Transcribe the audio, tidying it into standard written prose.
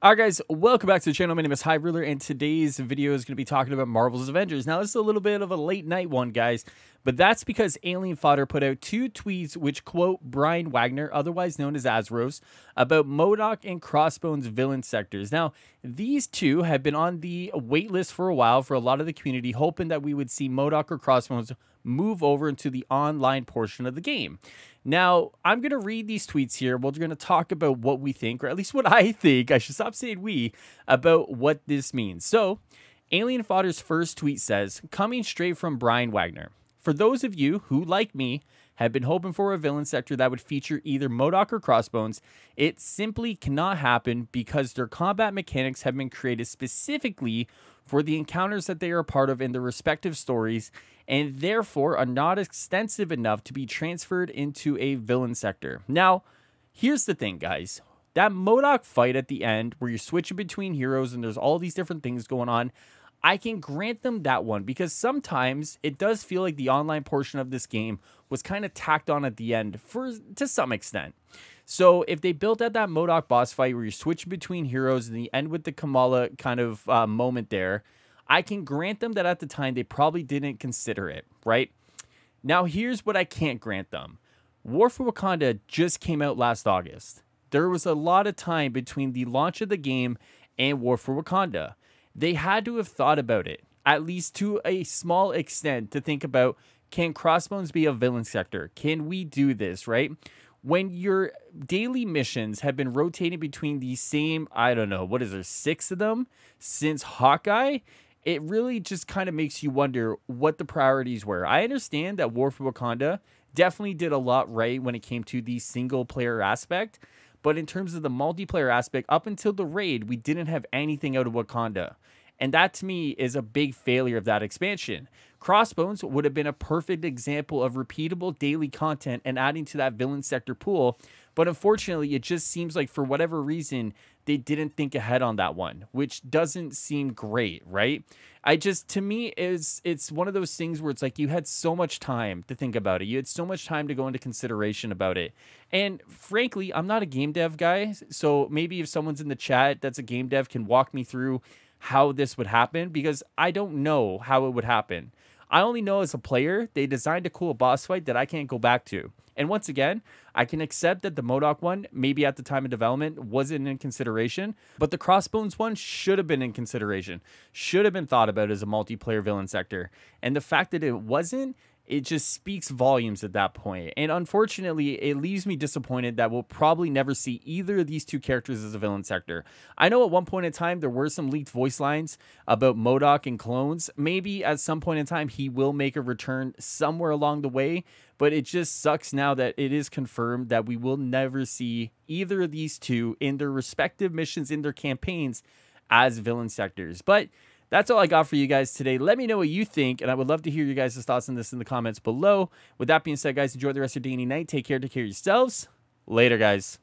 Alright guys, welcome back to the channel. My name is Highruler, and today's video is going to be talking about Marvel's Avengers. Now, this is a little bit of a late night one, guys, but that's because Alien Fodder put out two tweets which quote Brian Wagner, otherwise known as Azros, about MODOK and Crossbones villain sectors. Now, these two have been on the wait list for a while for a lot of the community, hoping that we would see MODOK or Crossbones move over into the online portion of the game. Now, I'm going to read these tweets here. We're going to talk about what we think, or at least what I think. I should stop saying we, about what this means. So, Alien Fodder's first tweet says, coming straight from Brian Wagner. For those of you who, like me, have been hoping for a villain sector that would feature either MODOK or Crossbones, it simply cannot happen because their combat mechanics have been created specifically for the encounters that they are a part of in their respective stories, and therefore are not extensive enough to be transferred into a villain sector. Now, here's the thing, guys. That MODOK fight at the end, where you're switching between heroes and there's all these different things going on, I can grant them that one, because sometimes it does feel like the online portion of this game was kind of tacked on at the end to some extent. So if they built out that MODOK boss fight where you switch between heroes and the end with the Kamala kind of moment there, I can grant them that at the time they probably didn't consider it, right? Now here's what I can't grant them. War for Wakanda just came out last August. There was a lot of time between the launch of the game and War for Wakanda. They had to have thought about it, at least to a small extent, to think about, can Crossbones be a villain sector? Can we do this, right? When your daily missions have been rotating between the same, I don't know, what is there, 6 of them since Hawkeye, it really just kind of makes you wonder what the priorities were. I understand that War for Wakanda definitely did a lot right when it came to the single player aspect, but in terms of the multiplayer aspect, up until the raid, we didn't have anything out of Wakanda. And that, to me, is a big failure of that expansion. Crossbones would have been a perfect example of repeatable daily content and adding to that villain sector pool. But unfortunately, it just seems like for whatever reason, they didn't think ahead on that one, which doesn't seem great, right? To me, it's one of those things where it's like you had so much time to think about it. You had so much time to go into consideration about it. And frankly, I'm not a game dev guy. So maybe if someone's in the chat that's a game dev can walk me through how this would happen, because I don't know how it would happen. I only know as a player, they designed a cool boss fight that I can't go back to. And once again, I can accept that the MODOK one, maybe at the time of development, wasn't in consideration, but the Crossbones one should have been in consideration, should have been thought about as a multiplayer villain sector. And the fact that it wasn't, it just speaks volumes at that point. And unfortunately, it leaves me disappointed that we'll probably never see either of these two characters as a villain sector. I know at one point in time, there were some leaked voice lines about MODOK and clones. Maybe at some point in time, he will make a return somewhere along the way. But it just sucks now that it is confirmed that we will never see either of these two in their respective missions, in their campaigns, as villain sectors. But that's all I got for you guys today. Let me know what you think, and I would love to hear your guys' thoughts on this in the comments below. With that being said, guys, enjoy the rest of your day and night. Take care of yourselves. Later, guys.